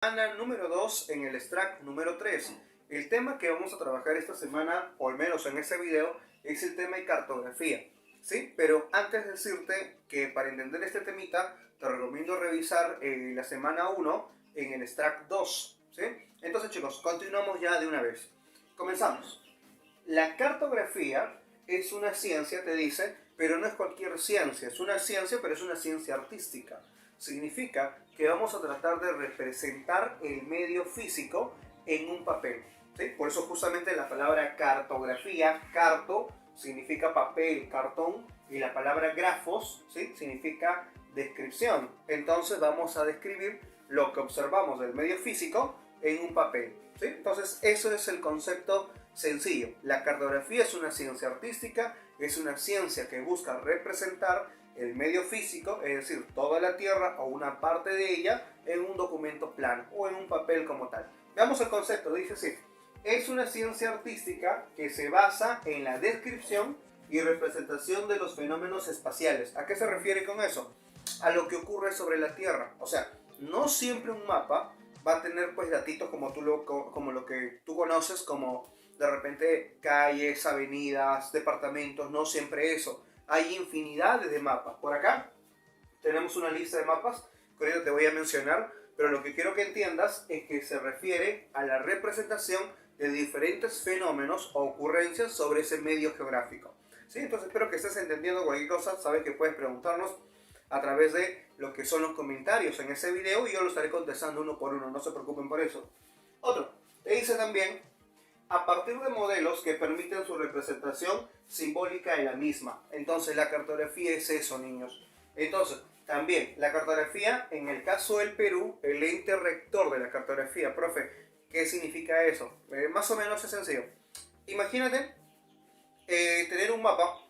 Semana número 2 en el extract número 3. El tema que vamos a trabajar esta semana, o al menos en este video, es el tema de cartografía, ¿sí? Pero antes de decirte que para entender este temita, te recomiendo revisar la semana 1 en el extract 2, ¿sí? Entonces chicos, continuamos ya de una vez. Comenzamos. La cartografía es una ciencia, te dice, pero no es cualquier ciencia. Es una ciencia, pero es una ciencia artística. Significa que vamos a tratar de representar el medio físico en un papel, ¿sí? Por eso justamente la palabra cartografía, carto, significa papel, cartón, y la palabra grafos, ¿sí? Significa descripción. Entonces vamos a describir lo que observamos del medio físico en un papel, ¿sí? Entonces eso es el concepto sencillo. La cartografía es una ciencia artística, es una ciencia que busca representar el medio físico, es decir, toda la Tierra o una parte de ella en un documento plano o en un papel como tal. Veamos el concepto, dice así: es una ciencia artística que se basa en la descripción y representación de los fenómenos espaciales. ¿A qué se refiere con eso? A lo que ocurre sobre la Tierra. O sea, no siempre un mapa va a tener pues datitos como lo que tú conoces, como de repente calles, avenidas, departamentos, no siempre eso. Hay infinidades de mapas. Por acá tenemos una lista de mapas que ahorita te voy a mencionar, pero lo que quiero que entiendas es que se refiere a la representación de diferentes fenómenos o ocurrencias sobre ese medio geográfico, ¿sí? Entonces espero que estés entendiendo cualquier cosa. Sabes que puedes preguntarnos a través de lo que son los comentarios en ese video y yo lo estaré contestando uno por uno, no se preocupen por eso. Otro, te dice también a partir de modelos que permiten su representación simbólica en la misma. Entonces la cartografía es eso, niños. Entonces, también la cartografía, en el caso del Perú, el ente rector de la cartografía, profe, ¿qué significa eso? Más o menos es sencillo. Imagínate tener un mapa,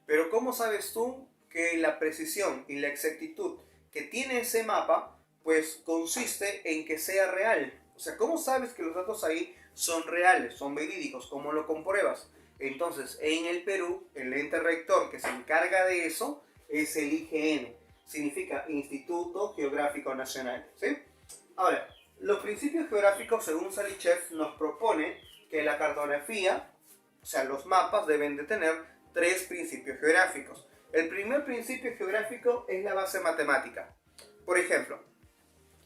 pero ¿cómo sabes tú que la precisión y la exactitud que tiene ese mapa, pues consiste en que sea real? O sea, ¿cómo sabes que los datos ahí son reales, son verídicos? ¿Cómo lo compruebas? Entonces, en el Perú, el ente rector que se encarga de eso es el IGN. Significa Instituto Geográfico Nacional, ¿sí? Ahora, los principios geográficos, según Salichev, nos propone que la cartografía, o sea, los mapas deben de tener 3 principios geográficos. El primer principio geográfico es la base matemática. Por ejemplo,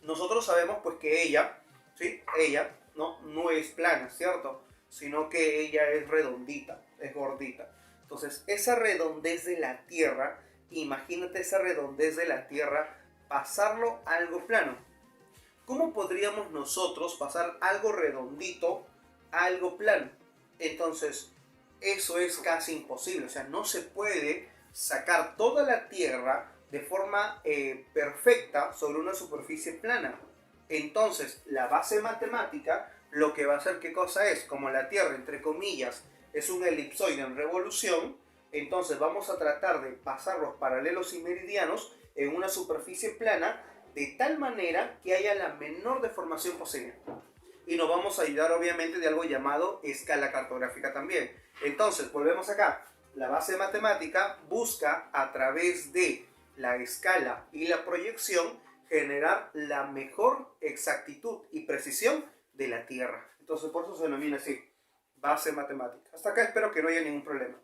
nosotros sabemos pues que ella, ¿sí? Ella no es plana, ¿cierto? Sino que ella es redondita, es gordita. Entonces, esa redondez de la Tierra, imagínate esa redondez de la Tierra, pasarlo a algo plano. ¿Cómo podríamos nosotros pasar algo redondito a algo plano? Entonces, eso es casi imposible. O sea, no se puede sacar toda la Tierra de forma perfecta sobre una superficie plana. Entonces, la base matemática lo que va a hacer, ¿qué cosa es? Como la Tierra, entre comillas, es un elipsoide en revolución, entonces vamos a tratar de pasar los paralelos y meridianos en una superficie plana de tal manera que haya la menor deformación posible. Y nos vamos a ayudar obviamente de algo llamado escala cartográfica también. Entonces, volvemos acá. La base matemática busca a través de la escala y la proyección generar la mejor exactitud y precisión de la Tierra. Entonces por eso se denomina así, base matemática. Hasta acá espero que no haya ningún problema.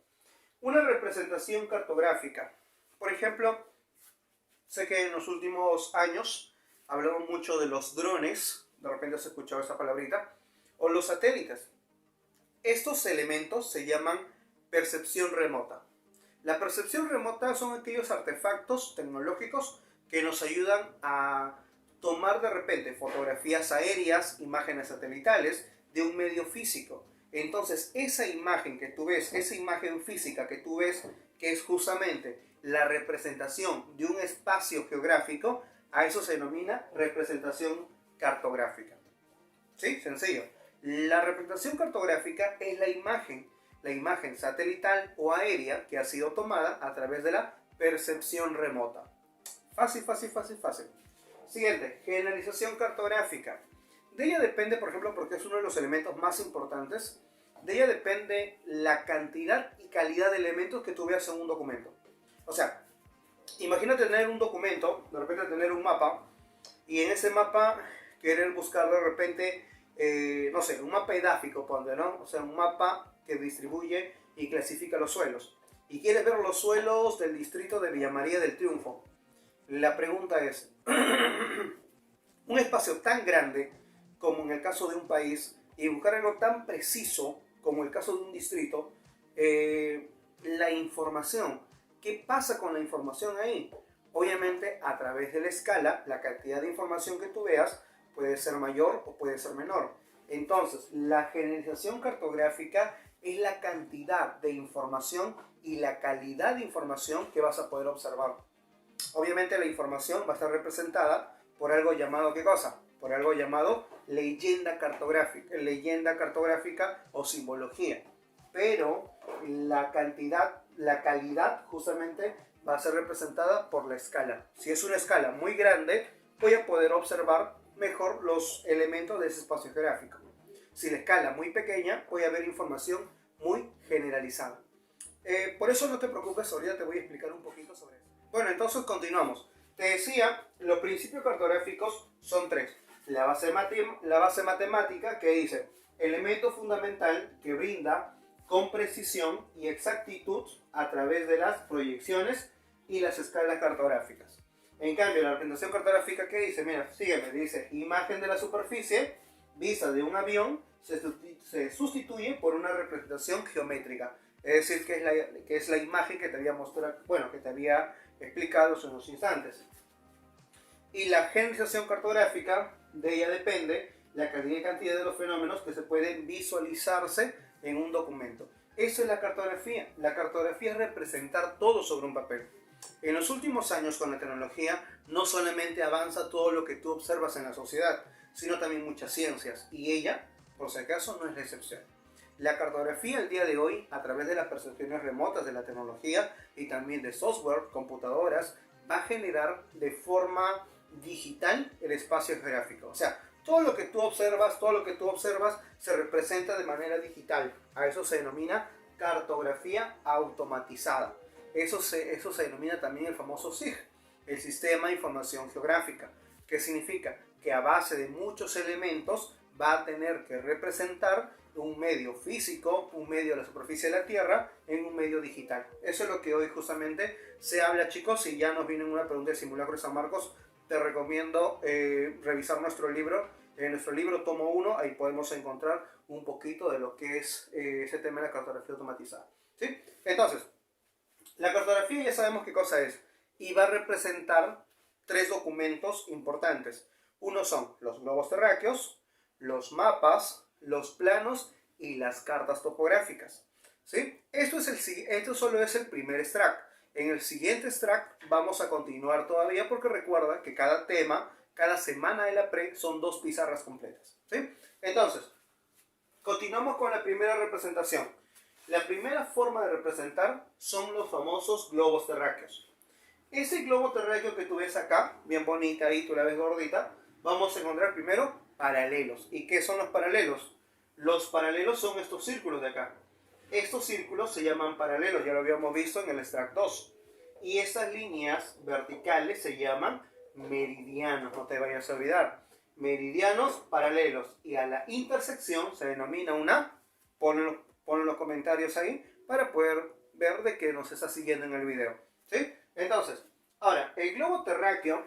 Una representación cartográfica. Por ejemplo, sé que en los últimos años hablamos mucho de los drones, de repente has escuchado esa palabrita, o los satélites. Estos elementos se llaman percepción remota. La percepción remota son aquellos artefactos tecnológicos que nos ayudan a tomar de repente fotografías aéreas, imágenes satelitales de un medio físico. Entonces esa imagen que tú ves, esa imagen física que tú ves, que es justamente la representación de un espacio geográfico, a eso se denomina representación cartográfica. ¿Sí? Sencillo. La representación cartográfica es la imagen satelital o aérea que ha sido tomada a través de la percepción remota. Fácil, fácil, fácil, fácil. Siguiente, generalización cartográfica. De ella depende, por ejemplo, porque es uno de los elementos más importantes, de ella depende la cantidad y calidad de elementos que tú veas en un documento. O sea, imagina tener un documento, de repente tener un mapa, y en ese mapa querer buscar de repente, no sé, un mapa edáfico, ponte, ¿no? O sea, un mapa que distribuye y clasifica los suelos. Y quieres ver los suelos del distrito de Villa María del Triunfo. La pregunta es, un espacio tan grande como en el caso de un país y buscar algo tan preciso como el caso de un distrito, la información, ¿qué pasa con la información ahí? Obviamente a través de la escala, la cantidad de información que tú veas puede ser mayor o puede ser menor. Entonces, la generalización cartográfica es la cantidad de información y la calidad de información que vas a poder observar. Obviamente la información va a estar representada por algo llamado, ¿qué cosa? Por algo llamado leyenda cartográfica o simbología. Pero la cantidad, la calidad justamente va a ser representada por la escala. Si es una escala muy grande, voy a poder observar mejor los elementos de ese espacio geográfico. Si la escala es muy pequeña, voy a ver información muy generalizada. Por eso no te preocupes, ahorita te voy a explicar un poquito sobre eso. Bueno, entonces continuamos. Te decía, los principios cartográficos son tres. La base matemática, que dice elemento fundamental que brinda con precisión y exactitud a través de las proyecciones y las escalas cartográficas. En cambio, la representación cartográfica, ¿qué dice? Mira, sígueme, dice imagen de la superficie, vista de un avión, se sustituye por una representación geométrica. Es decir, que es la imagen que te había mostrado, bueno, que te había explicado hace unos instantes. Y la generalización cartográfica, de ella depende la calidad y cantidad de los fenómenos que se pueden visualizarse en un documento. Eso es la cartografía. La cartografía es representar todo sobre un papel. En los últimos años con la tecnología no solamente avanza todo lo que tú observas en la sociedad, sino también muchas ciencias. Y ella, por si acaso, no es la excepción. La cartografía el día de hoy, a través de las percepciones remotas de la tecnología y también de software, computadoras, va a generar de forma digital el espacio geográfico. O sea, todo lo que tú observas se representa de manera digital. A eso se denomina cartografía automatizada. Eso se denomina también el famoso SIG, el Sistema de Información Geográfica, que significa que a base de muchos elementos va a tener que representar un medio físico, un medio de la superficie de la Tierra, en un medio digital. Eso es lo que hoy justamente se habla, chicos. Si ya nos viene una pregunta de Simulacro de San Marcos, te recomiendo revisar nuestro libro. En nuestro libro tomo 1, ahí podemos encontrar un poquito de lo que es ese tema de la cartografía automatizada. ¿Sí? Entonces, la cartografía ya sabemos qué cosa es. Y va a representar tres documentos importantes. Uno son los globos terráqueos, los mapas, los planos y las cartas topográficas. ¿Sí? Esto solo es el primer extract. En el siguiente extract vamos a continuar todavía porque recuerda que cada tema, cada semana de la pre son 2 pizarras completas. ¿Sí? Entonces, continuamos con la primera representación. La primera forma de representar son los famosos globos terráqueos. Ese globo terráqueo que tú ves acá, bien bonita ahí, tú la ves gordita, vamos a encontrar primero paralelos. ¿Y qué son los paralelos? Los paralelos son estos círculos de acá. Estos círculos se llaman paralelos, ya lo habíamos visto en el extract 2. Y estas líneas verticales se llaman meridianos, no te vayas a olvidar. Meridianos paralelos. Y a la intersección se denomina una, ponlo en los comentarios ahí, para poder ver de qué nos está siguiendo en el video. ¿Sí? Entonces, ahora, el globo terráqueo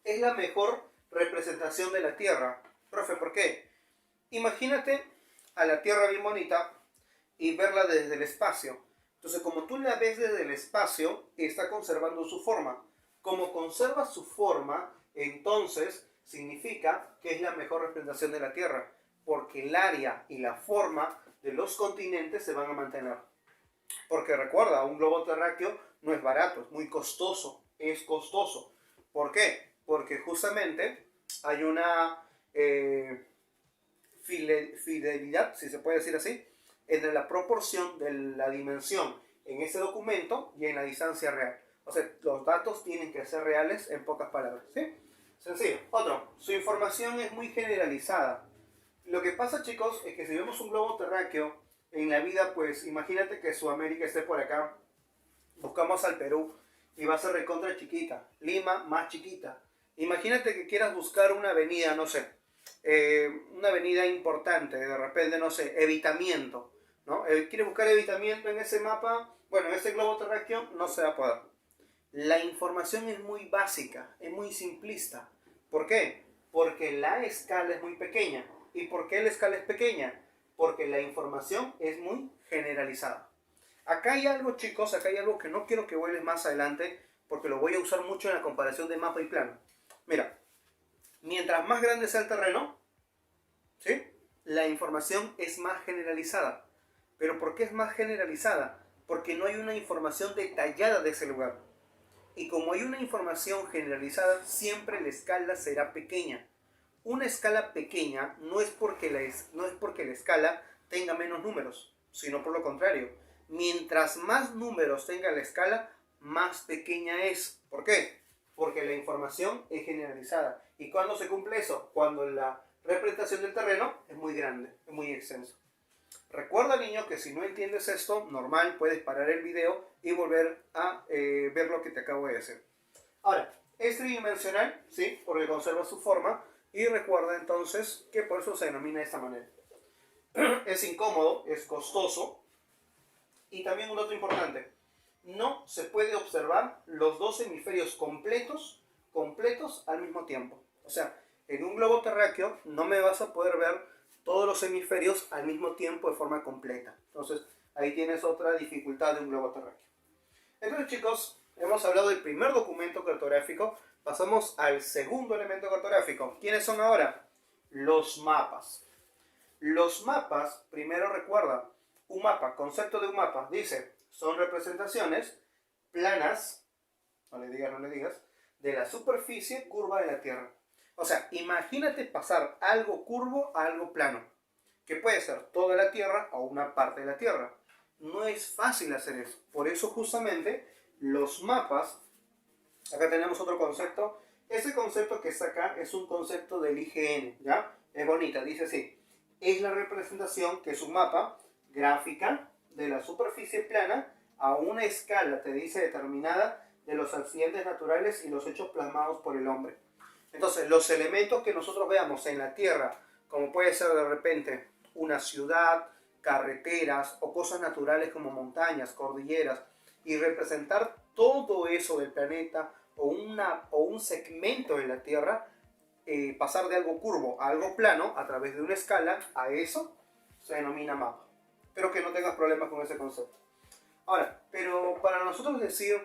es la mejor representación de la Tierra. Profe, ¿por qué? Imagínate a la Tierra bien bonita y verla desde el espacio. Entonces, como tú la ves desde el espacio, está conservando su forma. Como conserva su forma, entonces significa que es la mejor representación de la Tierra, porque el área y la forma de los continentes se van a mantener. Porque recuerda, un globo terráqueo no es barato, es muy costoso, es costoso. ¿Por qué? Porque justamente hay una fidelidad, si se puede decir así, entre la proporción de la dimensión en ese documento y en la distancia real. O sea, los datos tienen que ser reales en pocas palabras, ¿sí? Sencillo. Otro, su información es muy generalizada. Lo que pasa, chicos, es que si vemos un globo terráqueo en la vida, pues imagínate que Sudamérica esté por acá, buscamos al Perú y va a ser recontra chiquita, Lima más chiquita, Imagínate que quieras buscar una avenida, no sé, una avenida importante, de repente, no sé, evitamiento, ¿no? Quieres buscar evitamiento en ese mapa, bueno, en ese globo terráqueo no se va a poder. La información es muy básica, es muy simplista. ¿Por qué? Porque la escala es muy pequeña. ¿Y por qué la escala es pequeña? Porque la información es muy generalizada. Acá hay algo, chicos, acá hay algo que no quiero que vueles más adelante, porque lo voy a usar mucho en la comparación de mapa y plano. Mira, mientras más grande sea el terreno, ¿sí?, la información es más generalizada. ¿Pero por qué es más generalizada? Porque no hay una información detallada de ese lugar. Y como hay una información generalizada, siempre la escala será pequeña. Una escala pequeña no es porque la escala tenga menos números, sino por lo contrario. Mientras más números tenga la escala, más pequeña es. ¿Por qué? Porque la información es generalizada. ¿Y cuándo se cumple eso? Cuando la representación del terreno es muy grande, es muy extenso. Recuerda, niño, que si no entiendes esto, normal, puedes parar el video y volver a ver lo que te acabo de decir. Ahora, es tridimensional, ¿sí?, porque conserva su forma, y recuerda entonces que por eso se denomina de esta manera. Es incómodo, es costoso, y también un dato importante, no se puede observar los dos hemisferios completos al mismo tiempo. O sea, en un globo terráqueo no me vas a poder ver todos los hemisferios al mismo tiempo de forma completa. Entonces, ahí tienes otra dificultad de un globo terráqueo. Entonces, chicos, hemos hablado del primer documento cartográfico. Pasamos al segundo elemento cartográfico. ¿Quiénes son ahora? Los mapas. Los mapas, primero recuerda, un mapa, concepto de un mapa, dice, son representaciones planas, no le digas, de la superficie curva de la Tierra. O sea, imagínate pasar algo curvo a algo plano, que puede ser toda la Tierra o una parte de la Tierra. No es fácil hacer eso. Por eso justamente los mapas, acá tenemos otro concepto. Ese concepto que está acá es un concepto del IGN, ¿ya? Es bonita, dice así. Es la representación, que es un mapa gráfica de la superficie plana a una escala, te dice, determinada de los accidentes naturales y los hechos plasmados por el hombre. Entonces, los elementos que nosotros veamos en la Tierra, como puede ser de repente una ciudad, carreteras o cosas naturales como montañas, cordilleras, y representar todo eso del planeta o un segmento de la Tierra, pasar de algo curvo a algo plano a través de una escala, a eso se denomina mapa. Espero que no tengas problemas con ese concepto. Ahora, pero para nosotros decir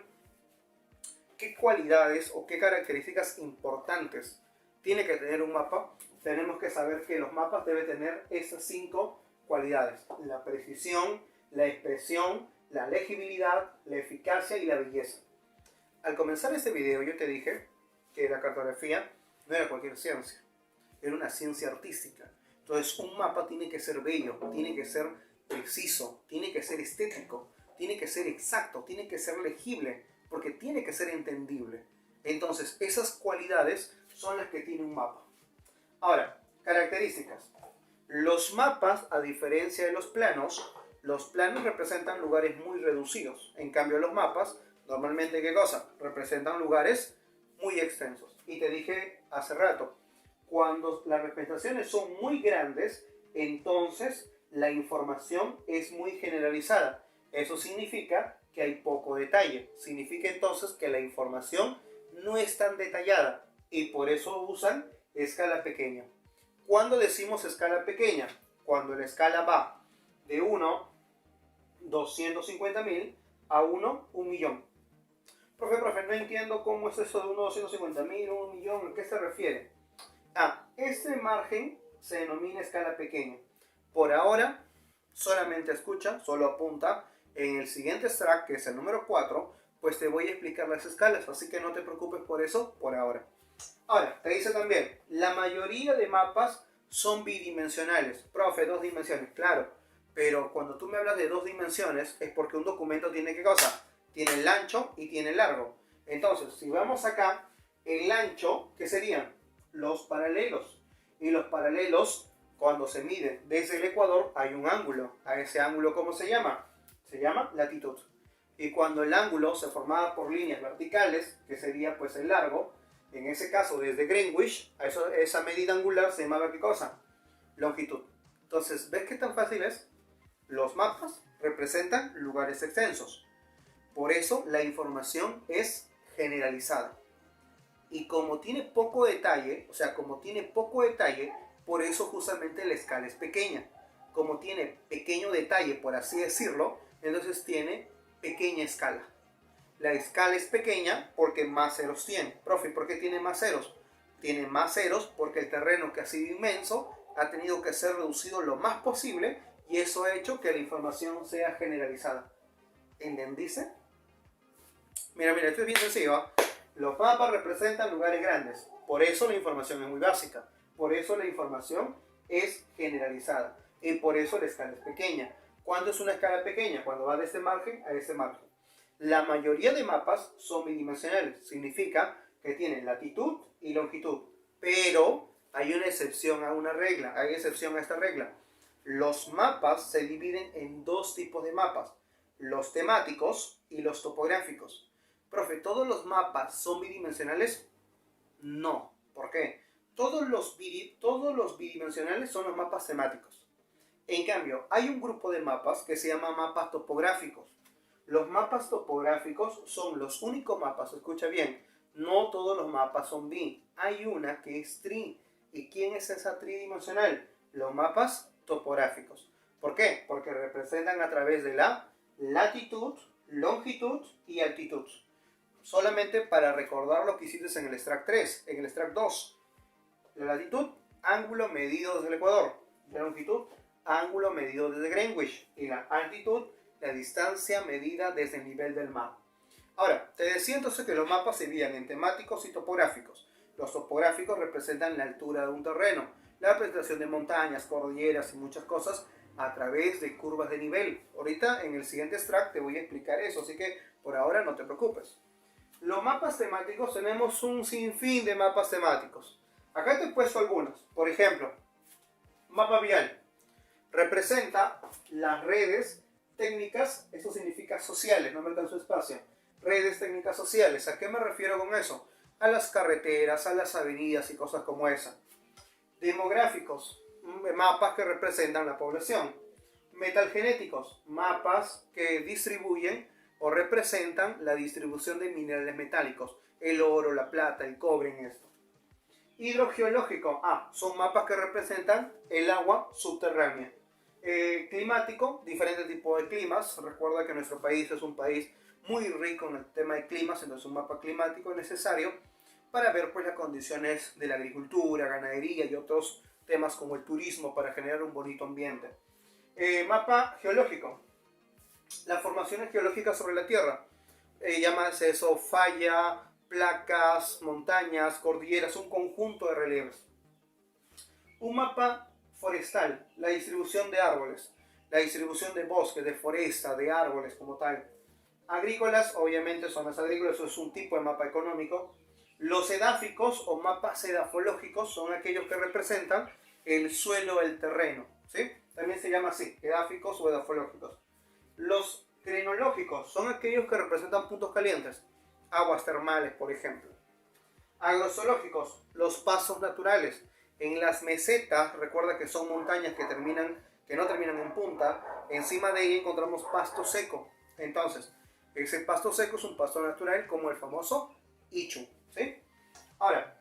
qué cualidades o qué características importantes tiene que tener un mapa, tenemos que saber que los mapas deben tener esas 5 cualidades: la precisión, la expresión, la legibilidad, la eficacia y la belleza. Al comenzar este video yo te dije que la cartografía no era cualquier ciencia, era una ciencia artística. Entonces un mapa tiene que ser bello, tiene que ser preciso, tiene que ser estético, tiene que ser exacto, tiene que ser legible, porque tiene que ser entendible. Entonces esas cualidades son las que tiene un mapa. Ahora, características. Los mapas, a diferencia de los planos representan lugares muy reducidos. En cambio, los mapas, normalmente, ¿qué cosa? Representan lugares muy extensos. Y te dije hace rato, cuando las representaciones son muy grandes, entonces la información es muy generalizada. Eso significa que hay poco detalle. Significa entonces que la información no es tan detallada y por eso usan escala pequeña. ¿Cuándo decimos escala pequeña? Cuando la escala va de 1/250.000 a 1/1.000.000. Profe, no entiendo cómo es eso de 1/250.000, 1.000.000, ¿a qué se refiere? Este margen se denomina escala pequeña. Por ahora, solamente escucha, solo apunta. En el siguiente extract, que es el número 4, pues te voy a explicar las escalas, así que no te preocupes por eso por ahora. Ahora, te dice también, la mayoría de mapas son bidimensionales. Profe, 2 dimensiones, claro. Pero cuando tú me hablas de 2 dimensiones, es porque un documento tiene, ¿qué cosa? Tiene el ancho y tiene el largo. Entonces, si vamos acá, el ancho, ¿qué serían? Los paralelos. Y los paralelos, cuando se miden desde el ecuador, hay un ángulo. A ese ángulo, ¿cómo se llama? Se llama latitud. Y cuando el ángulo se formaba por líneas verticales, que sería pues el largo, En ese caso, desde Greenwich, esa medida angular se llamaba ¿qué cosa? Longitud. Entonces, ¿ves qué tan fácil es? Los mapas representan lugares extensos. Por eso la información es generalizada. Y como tiene poco detalle, por eso justamente la escala es pequeña. Como tiene pequeño detalle, por así decirlo, entonces tiene pequeña escala. La escala es pequeña porque más ceros tiene. Profe, ¿por qué tiene más ceros? Tiene más ceros porque el terreno, que ha sido inmenso, ha tenido que ser reducido lo más posible, y eso ha hecho que la información sea generalizada. ¿Entendiste? Mira, esto es bien sencillo, ¿eh? Los mapas representan lugares grandes. Por eso la información es muy básica. Por eso la información es generalizada. Y por eso la escala es pequeña. ¿Cuándo es una escala pequeña? Cuando va de este margen a este margen. La mayoría de mapas son bidimensionales. Significa que tienen latitud y longitud. Pero hay una excepción a una regla. Hay excepción a esta regla. Los mapas se dividen en dos tipos de mapas. Los temáticos y los topográficos. Profe, ¿todos los mapas son bidimensionales? No. ¿Por qué? Todos los bidimensionales son los mapas temáticos. En cambio, hay un grupo de mapas que se llama mapas topográficos. Los mapas topográficos son los únicos mapas, escucha bien, no todos los mapas son bi. Hay una que es tri. ¿Y quién es esa tridimensional? Los mapas topográficos. ¿Por qué? Porque representan a través de la latitud, longitud y altitud. Solamente para recordar lo que hiciste en el extract 3, en el extract 2. La latitud, ángulo medido desde el ecuador. La longitud, ángulo medido desde Greenwich. Y la altitud, la distancia medida desde el nivel del mar. Ahora, te decía entonces que los mapas se dividen en temáticos y topográficos. Los topográficos representan la altura de un terreno, la representación de montañas, cordilleras y muchas cosas a través de curvas de nivel. Ahorita en el siguiente extract te voy a explicar eso, así que por ahora no te preocupes. Los mapas temáticos, tenemos un sinfín de mapas temáticos. Acá te he puesto algunos. Por ejemplo, mapa vial. Representa las redes técnicas, eso significa sociales, no me alcanzó espacio. Redes técnicas sociales, ¿a qué me refiero con eso? A las carreteras, a las avenidas y cosas como esa. Demográficos, mapas que representan la población. Metalgenéticos, mapas que distribuyen o representan la distribución de minerales metálicos, el oro, la plata, el cobre en esto. Hidrogeológico, son mapas que representan el agua subterránea. Climático, diferentes tipos de climas. Recuerda que nuestro país es un país muy rico en el tema de climas, entonces un mapa climático es necesario para ver pues las condiciones de la agricultura, ganadería y otros temas como el turismo para generar un bonito ambiente. Mapa geológico, las formaciones geológicas sobre la Tierra. Llámase eso falla, placas, montañas, cordilleras, un conjunto de relieves. Un mapa forestal, la distribución de árboles, la distribución de bosques, de foresta, de árboles como tal. Agrícolas, obviamente zonas agrícolas, eso es un tipo de mapa económico. Los edáficos o mapas edafológicos son aquellos que representan el suelo, el terreno, ¿sí? También se llama así, edáficos o edafológicos. Los crenológicos son aquellos que representan puntos calientes, aguas termales, por ejemplo. Agrozoológicos, los pasos naturales. En las mesetas, recuerda que son montañas que no terminan en punta, encima de ella encontramos pasto seco. Entonces, ese pasto seco es un pasto natural como el famoso Ichu, ¿sí? Ahora,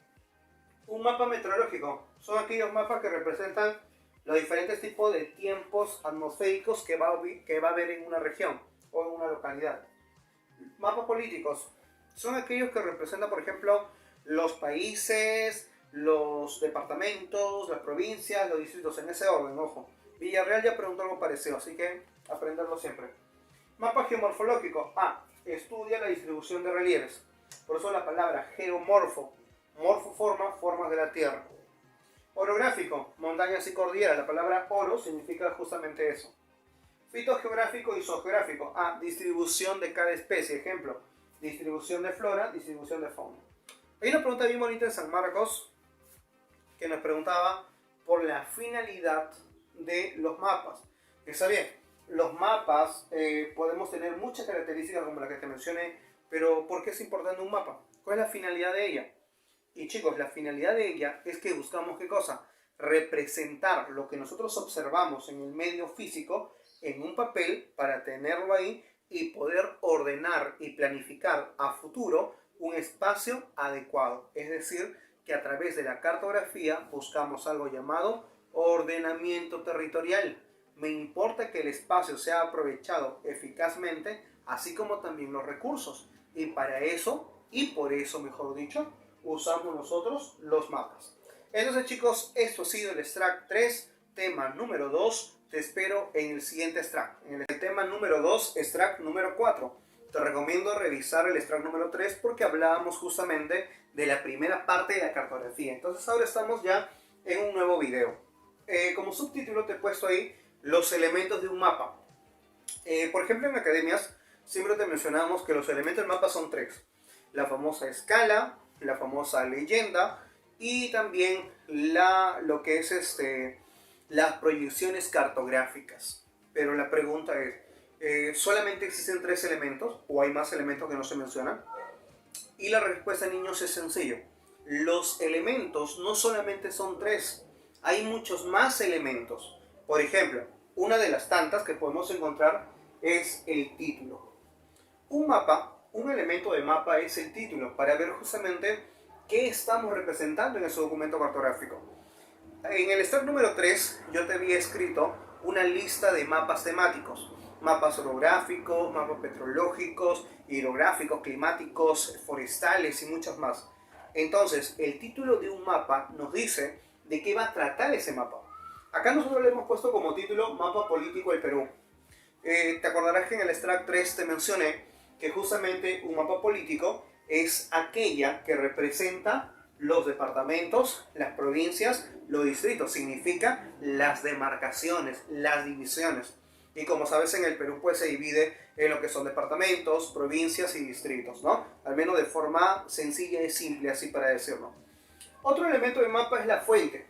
un mapa meteorológico son aquellos mapas que representan los diferentes tipos de tiempos atmosféricos que va a haber en una región o en una localidad. Mapas políticos son aquellos que representan, por ejemplo, los países, los departamentos, las provincias, los distritos, en ese orden, ojo. Villarreal ya preguntó algo parecido, así que aprenderlo siempre. Mapa geomorfológico. Estudia la distribución de relieves. Por eso la palabra geomorfo. Morfo formas de la Tierra. Orográfico, montañas y cordilleras. La palabra oro significa justamente eso. Fitogeográfico y zoogeográfico. Distribución de cada especie. Ejemplo, distribución de flora, distribución de fauna. Hay una pregunta bien bonita de San Marcos que nos preguntaba por la finalidad de los mapas. Está bien, los mapas podemos tener muchas características como las que te mencioné, pero ¿por qué es importante un mapa? ¿Cuál es la finalidad de ella? Y chicos, la finalidad de ella es que buscamos ¿qué cosa? Representar lo que nosotros observamos en el medio físico en un papel para tenerlo ahí y poder ordenar y planificar a futuro un espacio adecuado. Es decir, que a través de la cartografía buscamos algo llamado ordenamiento territorial. Me importa que el espacio sea aprovechado eficazmente, así como también los recursos. Y para eso, y por eso mejor dicho, usamos nosotros los mapas. Entonces chicos, esto ha sido el extract 3, tema número 2. Te espero en el siguiente extract. En el tema número 2, extract número 4. Te recomiendo revisar el extract número 3 porque hablábamos justamente de la primera parte de la cartografía. Entonces ahora estamos ya en un nuevo video. Como subtítulo te he puesto ahí los elementos de un mapa. Por ejemplo, en academias siempre te mencionamos que los elementos del mapa son 3. La famosa escala, la famosa leyenda y también lo que es las proyecciones cartográficas. Pero la pregunta es, ¿solamente existen 3 elementos o hay más elementos que no se mencionan? Y la respuesta, niños, es sencillo. Los elementos no solamente son 3, hay muchos más elementos. Por ejemplo, una de las tantas que podemos encontrar es el título. Un mapa, un elemento de mapa es el título para ver justamente qué estamos representando en ese documento cartográfico. En el extract número 3 yo te había escrito una lista de mapas temáticos. Mapas orográficos, mapas petrológicos, hidrográficos, climáticos, forestales y muchos más. Entonces, el título de un mapa nos dice de qué va a tratar ese mapa. Acá nosotros le hemos puesto como título Mapa Político del Perú. Te acordarás que en el extract 3 te mencioné que justamente un mapa político es aquella que representa los departamentos, las provincias, los distritos. Significa las demarcaciones, las divisiones. Y como sabes, en el Perú pues se divide en lo que son departamentos, provincias y distritos, ¿no? Al menos de forma sencilla y simple, así para decirlo. Otro elemento del mapa es la fuente.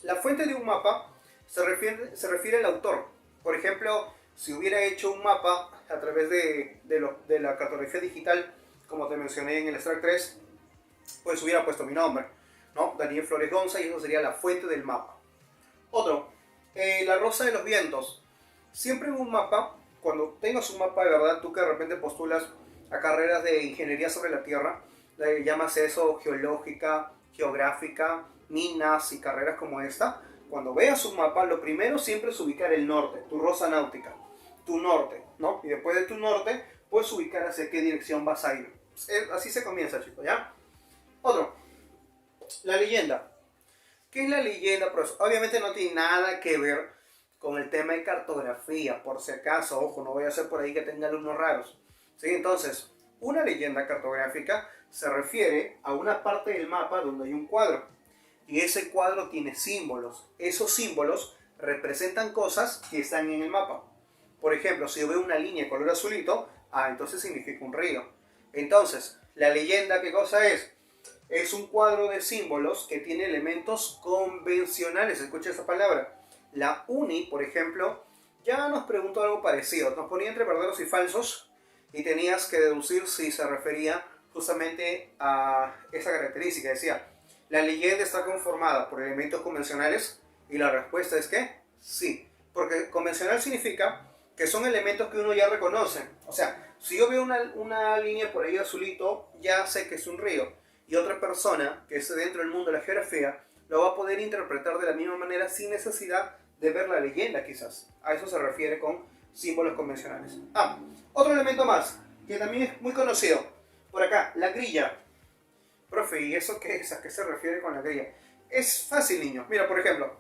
La fuente de un mapa se refiere al autor. Por ejemplo, si hubiera hecho un mapa a través de la cartografía digital, como te mencioné en el extract 3, pues hubiera puesto mi nombre, ¿no? Daniel Flores Gonza, y eso sería la fuente del mapa. Otro, la Rosa de los Vientos. Siempre en un mapa, cuando tengas un mapa de verdad, tú que de repente postulas a carreras de ingeniería sobre la Tierra, le llamas eso geológica, geográfica, minas y carreras como esta. Cuando veas un mapa, lo primero siempre es ubicar el norte, tu rosa náutica, tu norte, ¿no? Y después de tu norte, puedes ubicar hacia qué dirección vas a ir. Así se comienza, chicos, ¿ya? Otro, la leyenda. ¿Qué es la leyenda? Pues obviamente no tiene nada que ver con el tema de cartografía, por si acaso, ojo, no voy a hacer por ahí que tenga alumnos raros. ¿Sí? Entonces, una leyenda cartográfica se refiere a una parte del mapa donde hay un cuadro. Y ese cuadro tiene símbolos. Esos símbolos representan cosas que están en el mapa. Por ejemplo, si yo veo una línea de color azulito, entonces significa un río. Entonces, la leyenda, ¿qué cosa es? Es un cuadro de símbolos que tiene elementos convencionales. Escucha esa palabra. La UNI, por ejemplo, ya nos preguntó algo parecido. Nos ponía entre verdaderos y falsos y tenías que deducir si se refería justamente a esa característica. Decía, ¿la leyenda está conformada por elementos convencionales? Y la respuesta es que sí. Porque convencional significa que son elementos que uno ya reconoce. O sea, si yo veo una línea por ahí azulito, ya sé que es un río. Y otra persona que esté dentro del mundo de la geografía lo va a poder interpretar de la misma manera sin necesidad de ver la leyenda, quizás. A eso se refiere con símbolos convencionales. Otro elemento más, que también es muy conocido. Por acá, la grilla. Profe, ¿y eso qué es? ¿A qué se refiere con la grilla? Es fácil, niños. Mira, por ejemplo,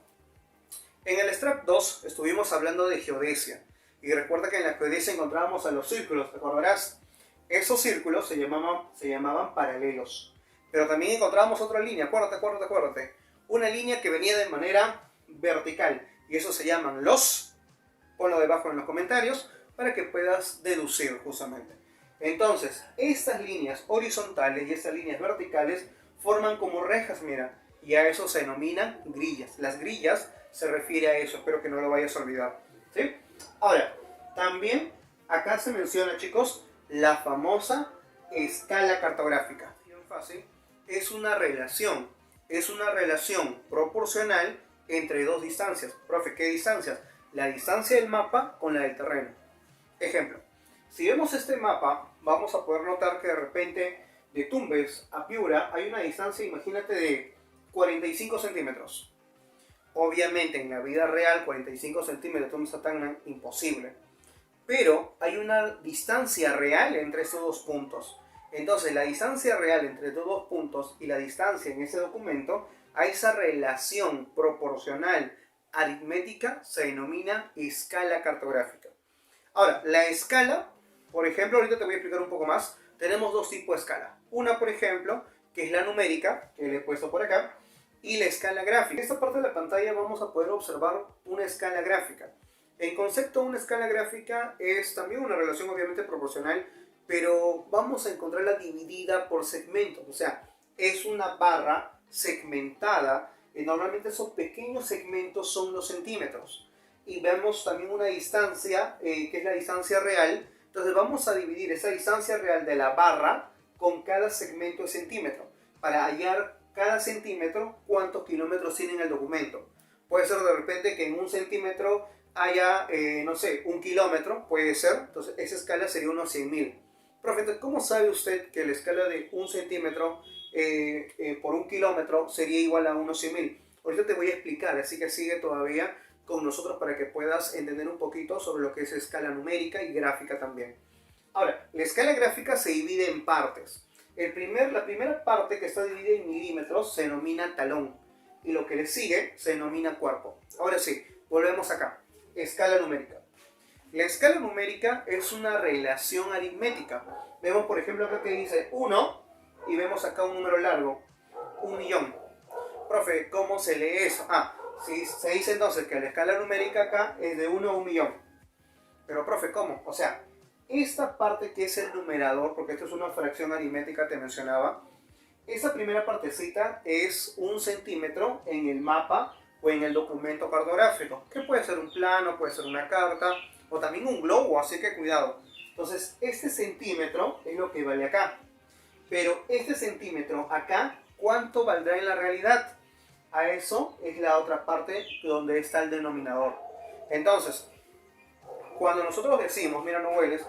en el extract 2 estuvimos hablando de geodesia. Y recuerda que en la geodesia encontrábamos a los círculos, ¿te acordarás? Esos círculos se llamaban paralelos. Pero también encontrábamos otra línea, acuérdate. Una línea que venía de manera vertical. Y eso se llaman los. Ponlo debajo en los comentarios para que puedas deducir justamente. Entonces, estas líneas horizontales y estas líneas verticales forman como rejas, mira. Y a eso se denominan grillas. Las grillas se refiere a eso, espero que no lo vayas a olvidar. ¿Sí? Ahora, también acá se menciona, chicos, la famosa escala cartográfica. Bien fácil. es una relación. Es una relación proporcional entre dos distancias. Profe, ¿qué distancias? La distancia del mapa con la del terreno. Ejemplo, si vemos este mapa, vamos a poder notar que de repente de Tumbes a Piura hay una distancia, imagínate, de 45 centímetros. Obviamente en la vida real 45 centímetros no está tan imposible, pero hay una distancia real entre estos dos puntos. Entonces la distancia real entre estos dos puntos y la distancia en ese documento, a esa relación proporcional aritmética se denomina escala cartográfica. Ahora, la escala, por ejemplo, ahorita te voy a explicar un poco más. Tenemos dos tipos de escala. Una, por ejemplo, que es la numérica, que le he puesto por acá, y la escala gráfica. En esta parte de la pantalla vamos a poder observar una escala gráfica. En concepto, una escala gráfica es también una relación obviamente proporcional, pero vamos a encontrarla dividida por segmentos. O sea, es una barra segmentada. Y normalmente esos pequeños segmentos son los centímetros. Y vemos también una distancia, que es la distancia real. Entonces vamos a dividir esa distancia real de la barra con cada segmento de centímetro, para hallar cada centímetro cuántos kilómetros tiene en el documento. Puede ser de repente que en un centímetro haya, no sé, 1 kilómetro, puede ser. Entonces esa escala sería unos 100.000. Profe, ¿cómo sabe usted que la escala de 1 centímetro por 1 kilómetro sería igual a unos 100.000? Ahorita te voy a explicar, así que sigue todavía con nosotros para que puedas entender un poquito sobre lo que es escala numérica y gráfica también. Ahora, la escala gráfica se divide en partes. La primera parte, que está dividida en milímetros, se denomina talón, y lo que le sigue se denomina cuerpo. Ahora sí, volvemos acá. Escala numérica. La escala numérica es una relación aritmética. Vemos, por ejemplo, acá que dice 1 y vemos acá un número largo, 1.000.000. Profe, ¿cómo se lee eso? Se dice entonces que la escala numérica acá es de 1 a 1.000.000. Pero, profe, ¿cómo? O sea, esta parte que es el numerador, porque esto es una fracción aritmética, te mencionaba, esta primera partecita es 1 centímetro en el mapa o en el documento cartográfico, que puede ser un plano, puede ser una carta o también un globo, así que cuidado. Entonces, este centímetro es lo que vale acá. Pero este centímetro acá, ¿cuánto valdrá en la realidad? A eso es la otra parte donde está el denominador. Entonces, cuando nosotros decimos, mira, no hueles,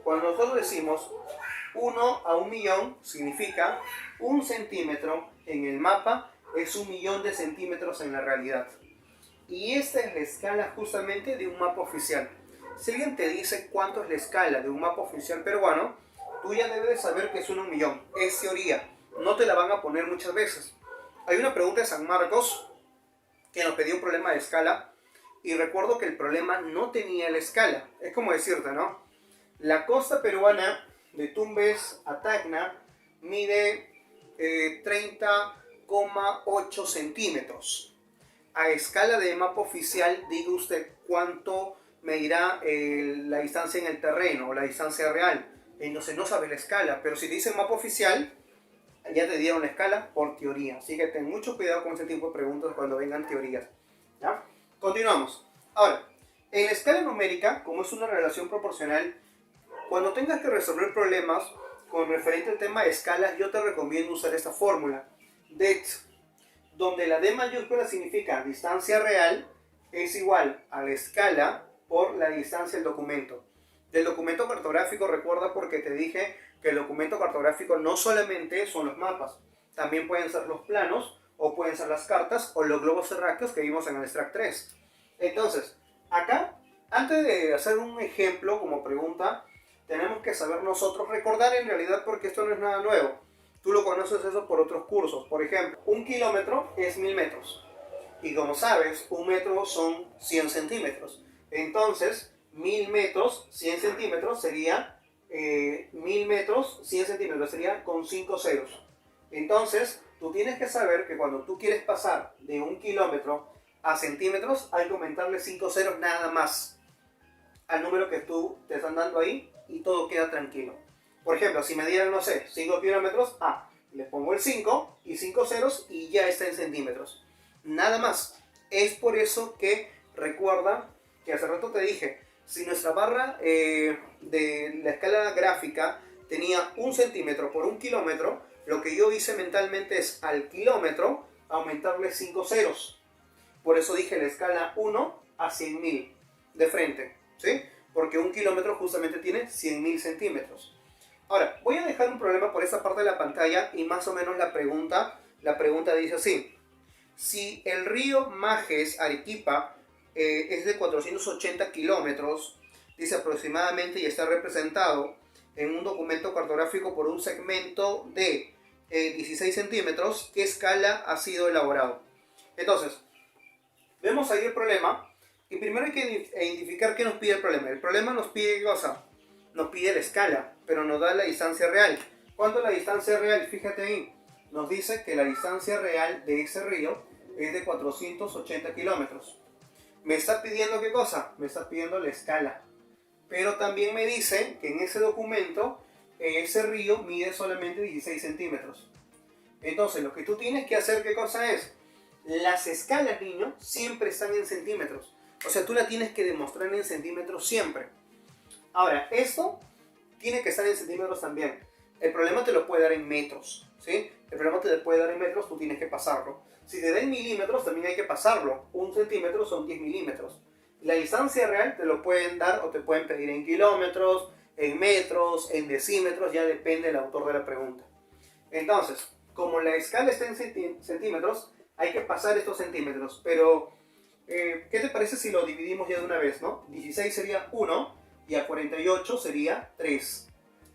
cuando nosotros decimos 1 a 1.000.000, significa 1 centímetro en el mapa es 1.000.000 de centímetros en la realidad. Y esta es la escala justamente de un mapa oficial. Si alguien te dice cuánto es la escala de un mapa oficial peruano, tú ya debes saber que es 1 a 1.000.000. Es teoría, no te la van a poner muchas veces. Hay una pregunta de San Marcos que nos pedía un problema de escala, y recuerdo que el problema no tenía la escala. Es como decirte, ¿no? La costa peruana de Tumbes a Tacna mide 30,8 centímetros. A escala de mapa oficial, diga usted cuánto medirá la distancia en el terreno o la distancia real. Entonces no sabe la escala, pero si te dicen mapa oficial, ya te dieron la escala por teoría. Así que ten mucho cuidado con ese tipo de preguntas cuando vengan teorías. ¿Ya? Continuamos. Ahora, en la escala numérica, como es una relación proporcional, cuando tengas que resolver problemas con referente al tema de escalas, yo te recomiendo usar esta fórmula. Det, donde la D mayúscula significa distancia real, es igual a la escala por la distancia del documento. Del documento cartográfico, recuerda, porque te dije que el documento cartográfico no solamente son los mapas, también pueden ser los planos, o pueden ser las cartas, o los globos terráqueos que vimos en el extract 3. Entonces, acá, antes de hacer un ejemplo como pregunta, tenemos que saber nosotros, recordar en realidad, porque esto no es nada nuevo. Tú lo conoces eso por otros cursos. Por ejemplo, 1 kilómetro es 1.000 metros. Y como sabes, 1 metro son 100 centímetros. Entonces, 1.000 metros, 100 centímetros sería 1.000 metros, 100 centímetros sería con 5 ceros. Entonces, tú tienes que saber que cuando tú quieres pasar de 1 kilómetro a centímetros, hay que aumentarle 5 ceros nada más al número que tú te están dando ahí, y todo queda tranquilo. Por ejemplo, si me dieran, no sé, 5 kilómetros, le pongo el 5 y 5 ceros y ya está en centímetros. Nada más. Es por eso que recuerda que hace rato te dije, si nuestra barra de la escala gráfica tenía 1 centímetro por 1 kilómetro, lo que yo hice mentalmente es al kilómetro aumentarle 5 ceros. Por eso dije la escala 1 a 100.000 de frente, ¿sí? Porque un kilómetro justamente tiene 100.000 centímetros. Ahora, voy a dejar un problema por esa parte de la pantalla y más o menos la pregunta dice así. Si el río Majes Arequipa es de 480 kilómetros, dice aproximadamente, y está representado en un documento cartográfico por un segmento de 16 centímetros, ¿qué escala ha sido elaborado? Entonces, vemos ahí el problema y primero hay que identificar qué nos pide el problema. El problema nos pide ¿qué cosa? Nos pide la escala, pero nos da la distancia real. ¿Cuánto es la distancia real? Fíjate ahí, nos dice que la distancia real de ese río es de 480 kilómetros. ¿Me está pidiendo qué cosa? Me está pidiendo la escala. Pero también me dice que en ese documento ese río mide solamente 16 centímetros. Entonces lo que tú tienes que hacer, ¿qué cosa es? Las escalas, niño, siempre están en centímetros. O sea, tú la tienes que demostrar en centímetros siempre. Ahora, esto tiene que estar en centímetros también. El problema te lo puede dar en metros, ¿sí? El problema te puede dar en metros, tú tienes que pasarlo. Si te da en milímetros, también hay que pasarlo. 1 centímetro son 10 milímetros. La distancia real te lo pueden dar o te pueden pedir en kilómetros, en metros, en decímetros, ya depende del autor de la pregunta. Entonces, como la escala está en centímetros, hay que pasar estos centímetros. Pero, ¿qué te parece si lo dividimos ya de una vez, no? 16 sería 1 y a 48 sería 3.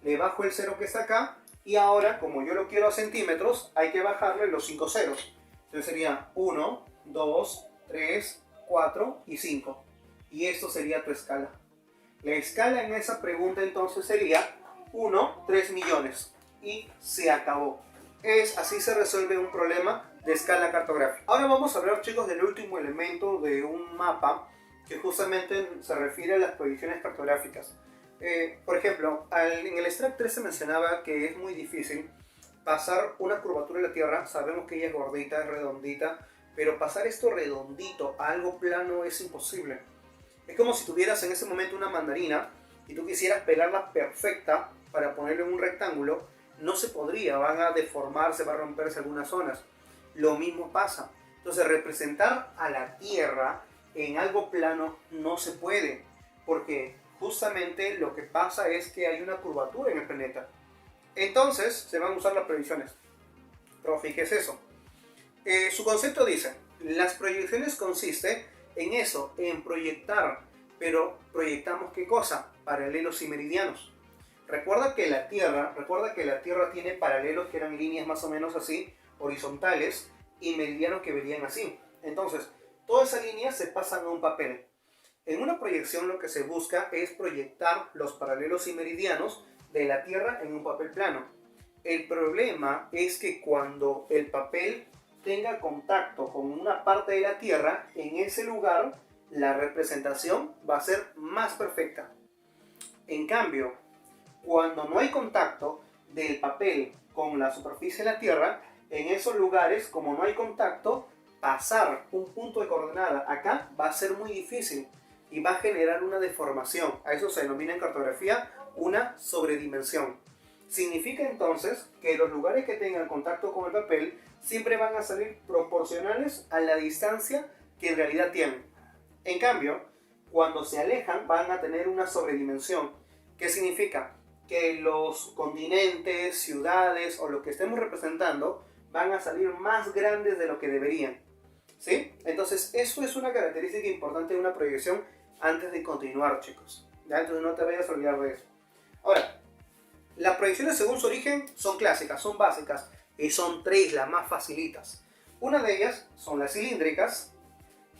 Le bajo el 0 que está acá y ahora, como yo lo quiero a centímetros, hay que bajarle los 5 ceros. Entonces sería 1, 2, 3, 4 y 5. Y esto sería tu escala. La escala en esa pregunta entonces sería 1, 3 millones. Y se acabó. Así se resuelve un problema de escala cartográfica. Ahora vamos a hablar, chicos, del último elemento de un mapa que justamente se refiere a las proyecciones cartográficas. Por ejemplo, en el extract 3 se mencionaba que es muy difícil pasar una curvatura en la Tierra. Sabemos que ella es gordita, es redondita, pero pasar esto redondito a algo plano es imposible. Es como si tuvieras en ese momento una mandarina y tú quisieras pelarla perfecta para ponerla en un rectángulo. No se podría, van a deformarse, va a romperse algunas zonas. Lo mismo pasa. Entonces, representar a la Tierra en algo plano no se puede, porque justamente lo que pasa es que hay una curvatura en el planeta. Entonces, se van a usar las proyecciones. Profe, ¿qué es eso? Su concepto dice, las proyecciones consiste en eso, en proyectar, pero ¿proyectamos qué cosa? Paralelos y meridianos. Recuerda que la Tierra tiene paralelos que eran líneas más o menos así, horizontales, y meridianos que venían así. Entonces, todas esas líneas se pasan a un papel. En una proyección lo que se busca es proyectar los paralelos y meridianos de la Tierra en un papel plano. El problema es que cuando el papel tenga contacto con una parte de la Tierra, en ese lugar la representación va a ser más perfecta. En cambio, cuando no hay contacto del papel con la superficie de la Tierra, en esos lugares, como no hay contacto, pasar un punto de coordenada acá va a ser muy difícil y va a generar una deformación. A eso se denomina en cartografía una sobredimensión. Significa entonces que los lugares que tengan contacto con el papel siempre van a salir proporcionales a la distancia que en realidad tienen. En cambio, cuando se alejan van a tener una sobredimensión. ¿Qué significa? Que los continentes, ciudades o lo que estemos representando van a salir más grandes de lo que deberían. ¿Sí? Entonces, eso es una característica importante de una proyección antes de continuar, chicos. ¿Ya? Entonces no te vayas a olvidar de eso. Ahora, las proyecciones según su origen son clásicas, son básicas y son tres las más facilitas. Una de ellas son las cilíndricas,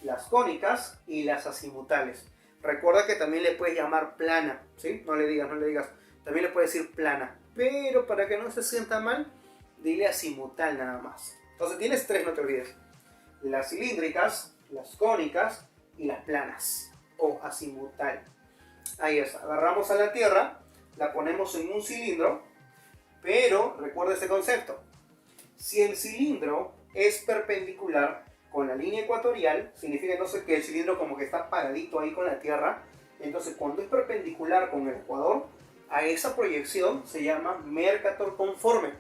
las cónicas y las azimutales. Recuerda que también le puedes llamar plana, ¿sí? No le digas. También le puedes decir plana, pero para que no se sienta mal, dile azimutal nada más. Entonces tienes tres, no te olvides. Las cilíndricas, las cónicas y las planas o azimutal. Ahí está, agarramos a la Tierra, la ponemos en un cilindro, pero recuerda este concepto. Si el cilindro es perpendicular con la línea ecuatorial, significa entonces que el cilindro como que está paradito ahí con la Tierra. Entonces cuando es perpendicular con el ecuador, a esa proyección se llama Mercator conforme.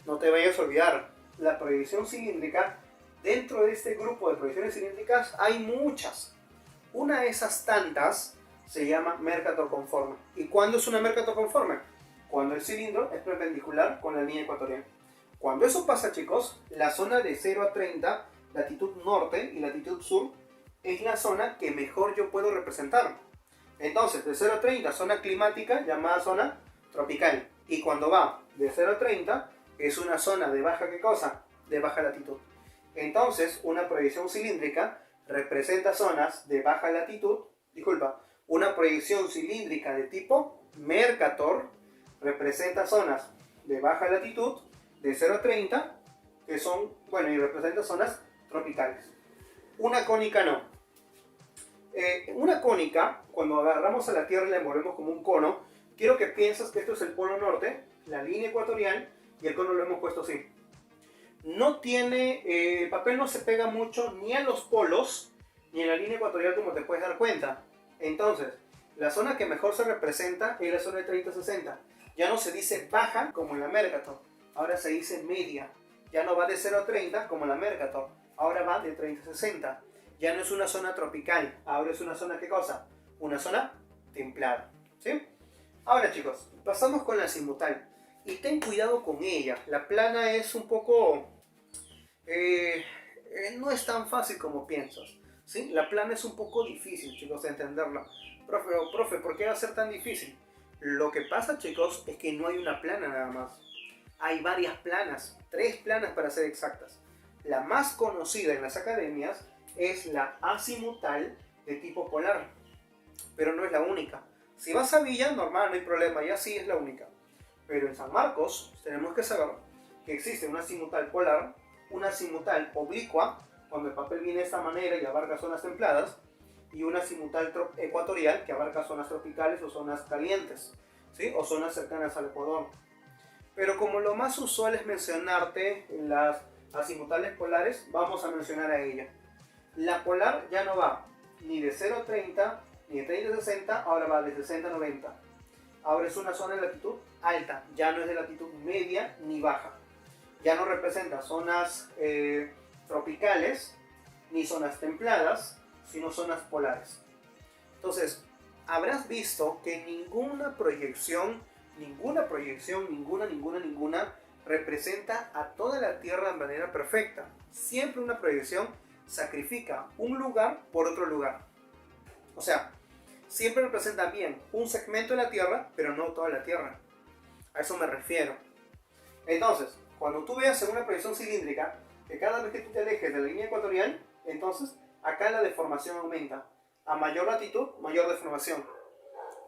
no te vayas a olvidar, la proyección cilíndrica, dentro de este grupo de proyecciones cilíndricas hay muchas. Una de esas tantas se llama Mercator conforme. ¿Y cuándo es una Mercator conforme? Cuando el cilindro es perpendicular con la línea ecuatorial. Cuando eso pasa, chicos, la zona de 0 a 30, latitud norte y latitud sur, es la zona que mejor yo puedo representar. Entonces, de 0 a 30, zona climática llamada zona tropical. Y cuando va de 0 a 30, es una zona de baja, ¿qué cosa? De baja latitud. Entonces, una proyección cilíndrica representa zonas de baja latitud, una proyección cilíndrica de tipo Mercator representa zonas de baja latitud, de 0 a 30, que son, y representa zonas tropicales. Una cónica no. Una cónica, cuando agarramos a la Tierra y la envolvemos como un cono, quiero que pienses que esto es el polo norte, la línea ecuatorial, y el cono lo hemos puesto así. No tiene, el papel no se pega mucho ni a los polos, ni a la línea ecuatorial, como te puedes dar cuenta. Entonces, la zona que mejor se representa es la zona de 30-60. Ya no se dice baja como en la Mercator, ahora se dice media. Ya no va de 0 a 30 como en la Mercator, ahora va de 30-60. Ya no es una zona tropical, ahora es una zona, ¿qué cosa? Una zona templada, ¿sí? Ahora, chicos, pasamos con la azimutal. Y ten cuidado con ella. La plana es un poco... no es tan fácil como piensas, ¿sí? La plana es un poco difícil, chicos, de entenderla. Profe, ¿por qué va a ser tan difícil? Lo que pasa, chicos, es que no hay una plana nada más. Hay varias planas, 3 planas para ser exactas. La más conocida en las academias es la azimutal de tipo polar, pero no es la única. Si vas a Villa, normal, no hay problema, ya sí es la única. Pero en San Marcos tenemos que saber que existe una azimutal polar, una azimutal oblicua, cuando el papel viene de esta manera y abarca zonas templadas, y una azimutal ecuatorial que abarca zonas tropicales o zonas calientes, ¿sí? O zonas cercanas al Ecuador. Pero como lo más usual es mencionarte las azimutales polares, vamos a mencionar a ella. La polar ya no va ni de 0 a 30, ni de 30 a 60, ahora va de 60 a 90. Ahora es una zona de latitud alta, ya no es de latitud media ni baja. Ya no representa zonas tropicales, ni zonas templadas, sino zonas polares. Entonces, habrás visto que ninguna proyección, representa a toda la Tierra de manera perfecta. Siempre una proyección sacrifica un lugar por otro lugar. O sea, siempre representa bien un segmento de la Tierra, pero no toda la Tierra. A eso me refiero. Entonces, cuando tú veas en una proyección cilíndrica que cada vez que tú te alejes de la línea ecuatorial, entonces acá la deformación aumenta. A mayor latitud, mayor deformación.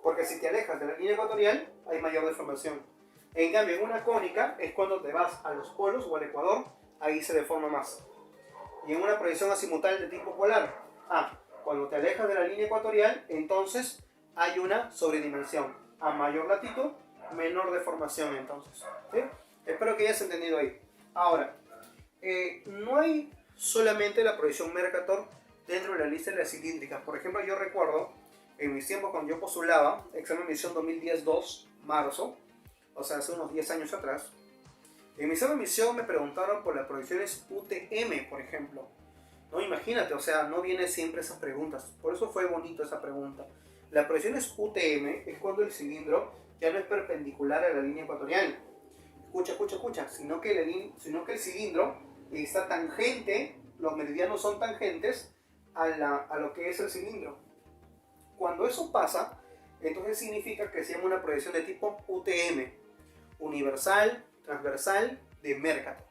Porque si te alejas de la línea ecuatorial, hay mayor deformación. En cambio, en una cónica es cuando te vas a los polos o al ecuador, ahí se deforma más. Y en una proyección azimutal de tipo polar, cuando te alejas de la línea ecuatorial, entonces hay una sobredimensión. A mayor latitud, menor deformación entonces. ¿Sí? Espero que hayas entendido ahí. Ahora, no hay solamente la proyección Mercator dentro de la lista de las cilíndricas. Por ejemplo, yo recuerdo en mis tiempos cuando yo postulaba, examen de admisión 2010-2, marzo, o sea, hace unos 10 años atrás, en mi examen de admisión me preguntaron por las proyecciones UTM, por ejemplo. No, imagínate, o sea, no vienen siempre esas preguntas. Por eso fue bonito esa pregunta. La proyección es UTM, es cuando el cilindro ya no es perpendicular a la línea ecuatorial. Escucha, sino que el cilindro está tangente, los meridianos son tangentes a lo que es el cilindro. Cuando eso pasa, entonces significa que se llama una proyección de tipo UTM, universal, transversal, de Mercator.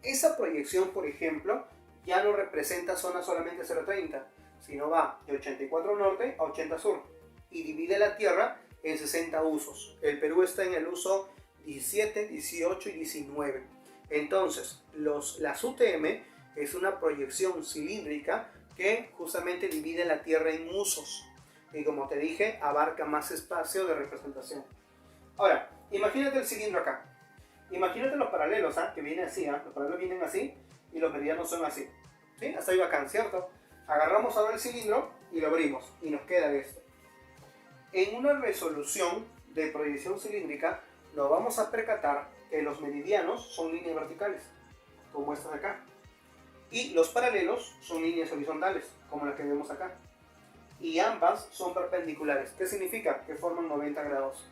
Esa proyección, por ejemplo, ya no representa zonas solamente 0,30, sino va de 84 norte a 80 sur y divide la Tierra en 60 usos. El Perú está en el uso 17, 18 y 19. Entonces, las UTM es una proyección cilíndrica que justamente divide la Tierra en usos. Y como te dije, abarca más espacio de representación. Ahora, imagínate el cilindro acá. Imagínate los paralelos, que vienen así, los paralelos vienen así y los meridianos son así. ¿Sí? Hasta ahí bacán, ¿cierto? Agarramos ahora el cilindro y lo abrimos y nos queda esto. En una resolución de proyección cilíndrica nos vamos a percatar los meridianos son líneas verticales, como estas de acá. Y los paralelos son líneas horizontales, como las que vemos acá. Y ambas son perpendiculares. ¿Qué significa? Que forman 90 grados.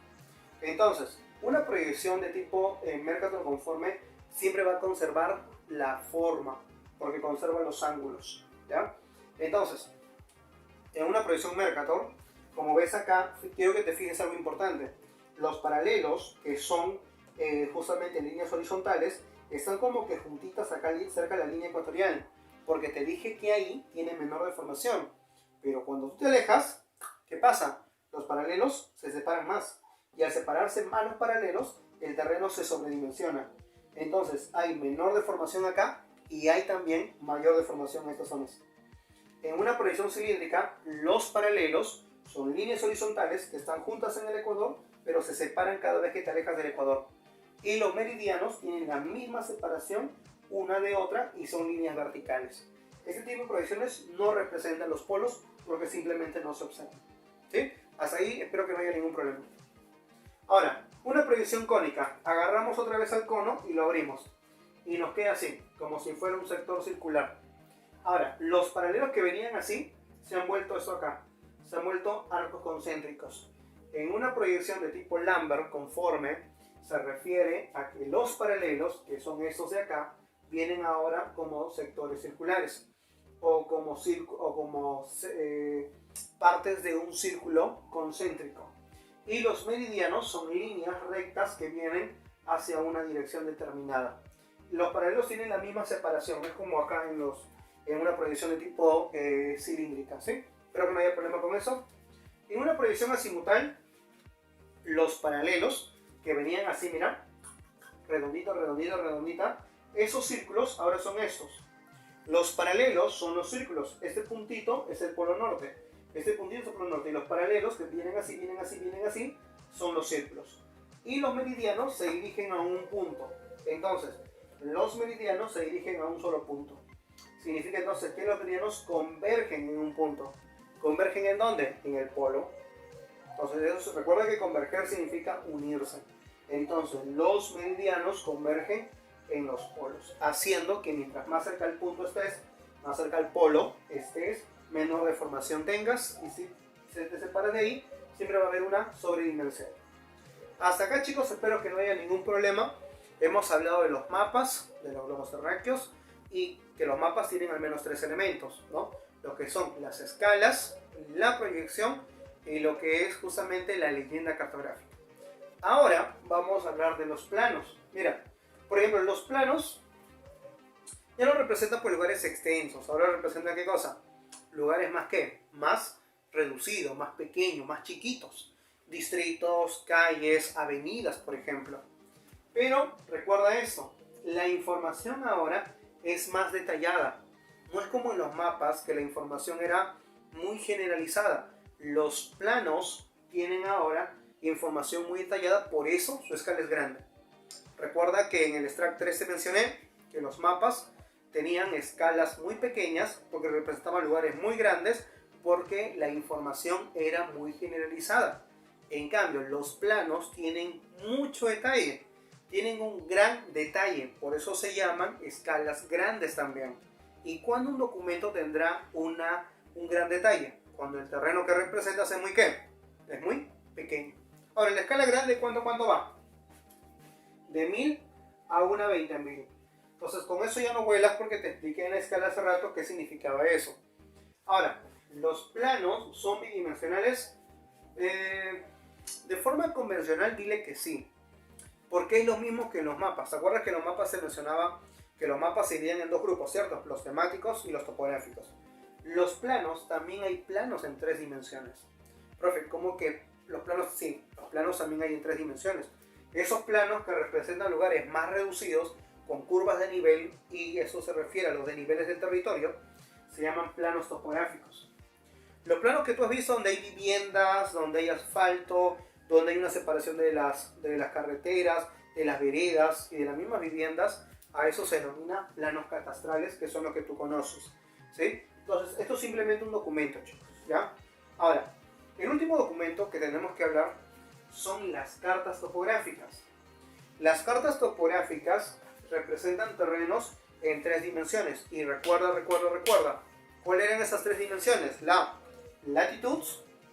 Entonces, una proyección de tipo Mercator conforme siempre va a conservar la forma, porque conserva los ángulos, ¿ya? Entonces, en una proyección Mercator, como ves acá, quiero que te fijes algo importante. Los paralelos, que son justamente líneas horizontales, están como que juntitas acá cerca de la línea ecuatorial, porque te dije que ahí tiene menor deformación. Pero cuando tú te alejas, ¿qué pasa? Los paralelos se separan más. Y al separarse más los paralelos, el terreno se sobredimensiona. Entonces hay menor deformación acá y hay también mayor deformación en estas zonas. En una proyección cilíndrica, los paralelos son líneas horizontales que están juntas en el ecuador, pero se separan cada vez que te alejas del ecuador. Y los meridianos tienen la misma separación una de otra y son líneas verticales. Este tipo de proyecciones no representan los polos porque simplemente no se observan. ¿Sí? Hasta ahí espero que no haya ningún problema. Ahora, una proyección cónica. Agarramos otra vez al cono y lo abrimos. Y nos queda así, como si fuera un sector circular. Ahora, los paralelos que venían así, se han vuelto esto acá. Se han vuelto arcos concéntricos. En una proyección de tipo Lambert conforme, se refiere a que los paralelos, que son estos de acá, vienen ahora como sectores circulares. O como partes de un círculo concéntrico. Y los meridianos son líneas rectas que vienen hacia una dirección determinada. Los paralelos tienen la misma separación, es como acá en una proyección de tipo cilíndrica, ¿sí? Espero que no haya problema con eso. En una proyección azimutal, los paralelos que venían así, mira, redondito, redondito, redondita, esos círculos ahora son estos. Los paralelos son los círculos, este puntito es el polo norte. Este puntito es el polo norte y los paralelos que vienen así, vienen así, vienen así, son los círculos. Y los meridianos se dirigen a un punto. Entonces, los meridianos se dirigen a un solo punto. Significa entonces que los meridianos convergen en un punto. ¿Convergen en dónde? En el polo. Entonces, recuerda que converger significa unirse. Entonces, los meridianos convergen en los polos, haciendo que mientras más cerca al punto estés, más cerca al polo estés, menor deformación tengas, y si se te separa de ahí, siempre va a haber una sobredimensión. Hasta acá, chicos, espero que no haya ningún problema. Hemos hablado de los mapas, de los globos terráqueos, y que los mapas tienen al menos 3 elementos, ¿no? Lo que son las escalas, la proyección y lo que es justamente la leyenda cartográfica. Ahora vamos a hablar de los planos. Mira, por ejemplo, los planos ya no representan por lugares extensos. Ahora representan ¿qué cosa? Lugares más ¿qué? Más reducidos, más pequeños, más chiquitos. Distritos, calles, avenidas, por ejemplo. Pero recuerda esto, la información ahora es más detallada. No es como en los mapas que la información era muy generalizada. Los planos tienen ahora información muy detallada, por eso su escala es grande. Recuerda que en el Extract 3 te mencioné que los mapas tenían escalas muy pequeñas porque representaban lugares muy grandes porque la información era muy generalizada. En cambio, los planos tienen mucho detalle, tienen un gran detalle, por eso se llaman escalas grandes también. ¿Y cuándo un documento tendrá un gran detalle? Cuando el terreno que representas es muy ¿qué? Es muy pequeño. Ahora, la escala grande, ¿cuánto va? De 1000 a una 20.000. Entonces, con eso ya no vuelas porque te expliqué en la escala hace rato qué significaba eso. Ahora, los planos son bidimensionales. De forma convencional, dile que sí. Porque es lo mismo que en los mapas. ¿Te acuerdas que en los mapas se mencionaba que los mapas se dividían en dos grupos, ¿cierto? Los temáticos y los topográficos. Los planos, también hay planos en 3 dimensiones. Profe, ¿cómo que los planos? Sí, los planos también hay en 3 dimensiones. Esos planos que representan lugares más reducidos, con curvas de nivel, y eso se refiere a los desniveles del territorio, se llaman planos topográficos. Los planos que tú has visto donde hay viviendas, donde hay asfalto, donde hay una separación de las carreteras, de las veredas y de las mismas viviendas, a eso se denomina planos catastrales, que son los que tú conoces, ¿sí? Entonces, esto es simplemente un documento, chicos, ¿ya? Ahora, el último documento que tenemos que hablar son las cartas topográficas. Las cartas topográficas representan terrenos en 3 dimensiones. Y recuerda, ¿cuáles eran esas 3 dimensiones? La latitud,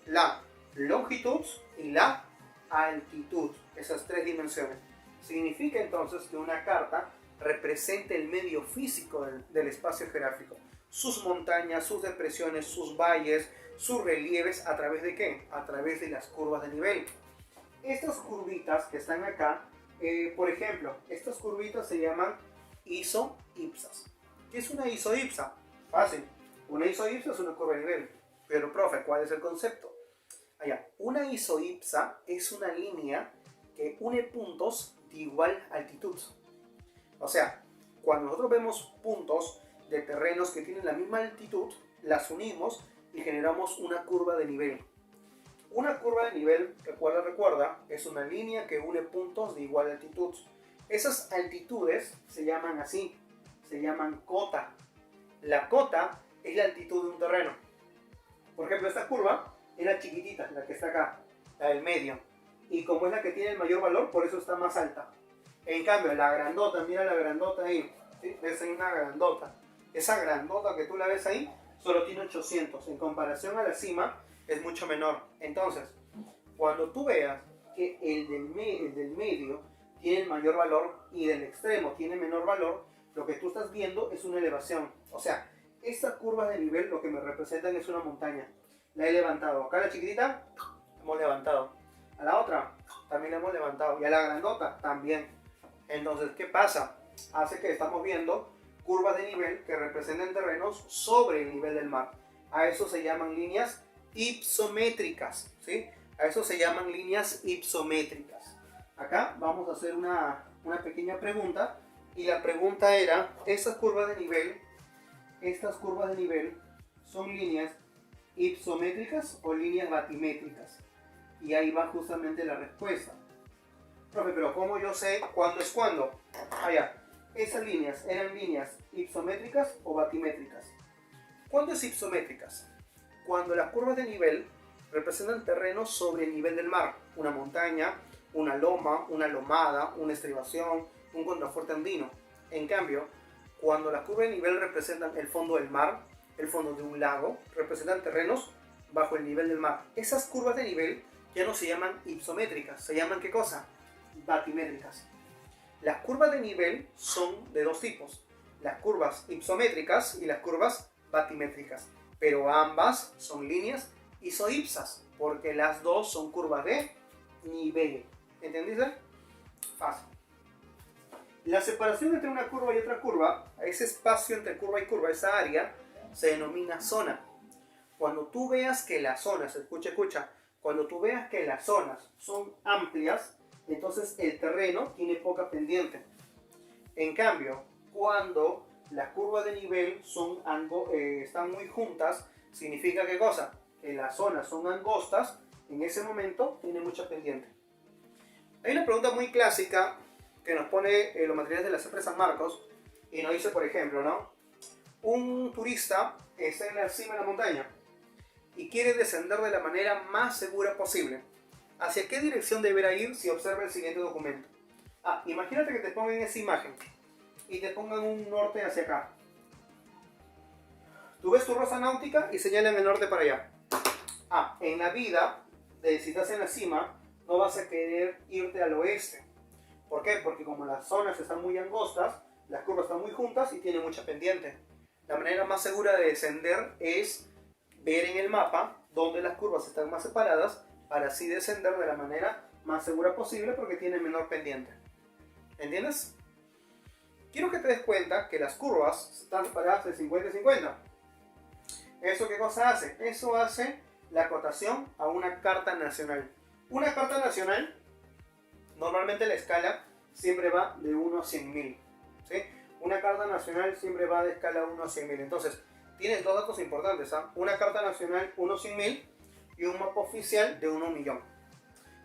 la longitud y la altitud. Esas 3 dimensiones. Significa entonces que una carta representa el medio físico del espacio geográfico. Sus montañas, sus depresiones, sus valles, sus relieves, ¿a través de qué? A través de las curvas de nivel. Estas curvitas que están acá, por ejemplo, estas curvitas se llaman isoipsas. ¿Qué es una isoipsa? Fácil. Una isoipsa es una curva de nivel. Pero, profe, ¿cuál es el concepto? Allá, una isoipsa es una línea que une puntos de igual altitud. O sea, cuando nosotros vemos puntos de terrenos que tienen la misma altitud, las unimos y generamos una curva de nivel. Una curva de nivel, recuerda, es una línea que une puntos de igual altitud. Esas altitudes se llaman así, se llaman cota. La cota es la altitud de un terreno. Por ejemplo, esta curva es la chiquitita, la que está acá, la del medio. Y como es la que tiene el mayor valor, por eso está más alta. En cambio, la grandota, mira la grandota ahí, ¿sí? ¿Ves ahí una grandota? Esa grandota que tú la ves ahí, solo tiene 800. En comparación a la cima, es mucho menor. Entonces, cuando tú veas que el del medio tiene el mayor valor y del extremo tiene menor valor, lo que tú estás viendo es una elevación. O sea, esta curva de nivel lo que me representan es una montaña. La he levantado. Acá la chiquitita, hemos levantado. A la otra, también la hemos levantado. Y a la grandota, también. Entonces, ¿qué pasa? Hace que estamos viendo curvas de nivel que representan terrenos sobre el nivel del mar. A eso se llaman líneas ipsométricas, ¿sí? A eso se llaman líneas ipsométricas. Acá vamos a hacer una pequeña pregunta. Y la pregunta era, estas curvas de nivel son líneas ipsométricas o líneas batimétricas. Y ahí va justamente la respuesta. Profe, pero ¿cómo yo sé cuándo es cuándo? Allá, esas líneas eran líneas ipsométricas o batimétricas. ¿Cuándo es ipsométricas? Cuando las curvas de nivel representan terrenos sobre el nivel del mar. Una montaña, una loma, una lomada, una estribación, un contrafuerte andino. En cambio, cuando las curvas de nivel representan el fondo del mar, el fondo de un lago, representan terrenos bajo el nivel del mar. Esas curvas de nivel ya no se llaman ipsométricas, se llaman ¿qué cosa? Batimétricas. Las curvas de nivel son de dos tipos, las curvas ipsométricas y las curvas batimétricas, pero ambas son líneas isoipsas, porque las dos son curvas de nivel. ¿Entendiste? Fácil. La separación entre una curva y otra curva, ese espacio entre curva y curva, esa área, se denomina zona. Cuando tú veas que las zonas, escucha, cuando tú veas que las zonas son amplias, entonces el terreno tiene poca pendiente. En cambio, cuando las curvas de nivel están muy juntas, significa ¿qué cosa? Que las zonas son angostas, en ese momento tiene mucha pendiente. Hay una pregunta muy clásica que nos pone los materiales de la CEPRES San Marcos y nos dice, por ejemplo, ¿no? Un turista está en la cima de la montaña y quiere descender de la manera más segura posible. ¿Hacia qué dirección deberá ir si observa el siguiente documento? Imagínate que te pongan esa imagen y te pongan un norte hacia acá. Tú ves tu rosa náutica y señalan el norte para allá. En la vida, si estás en la cima, no vas a querer irte al oeste. ¿Por qué? Porque como las zonas están muy angostas, las curvas están muy juntas y tienen mucha pendiente. La manera más segura de descender es ver en el mapa donde las curvas están más separadas para así descender de la manera más segura posible porque tiene menor pendiente. ¿Entiendes? Quiero que te des cuenta que las curvas están separadas de 50 y 50. ¿Eso qué cosa hace? Eso hace la acotación a una carta nacional. Una carta nacional, normalmente la escala siempre va de 1 a 100.000. ¿Sí? Una carta nacional siempre va de escala 1 a 100.000. Entonces, tienes dos datos importantes. Una carta nacional 1 a 100.000 y un mapa oficial de 1 a 1.000.000.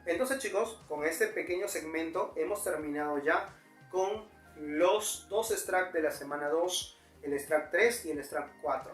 Entonces, chicos, con este pequeño segmento hemos terminado ya con los dos extracts de la semana 2, el extract 3 y el extract 4.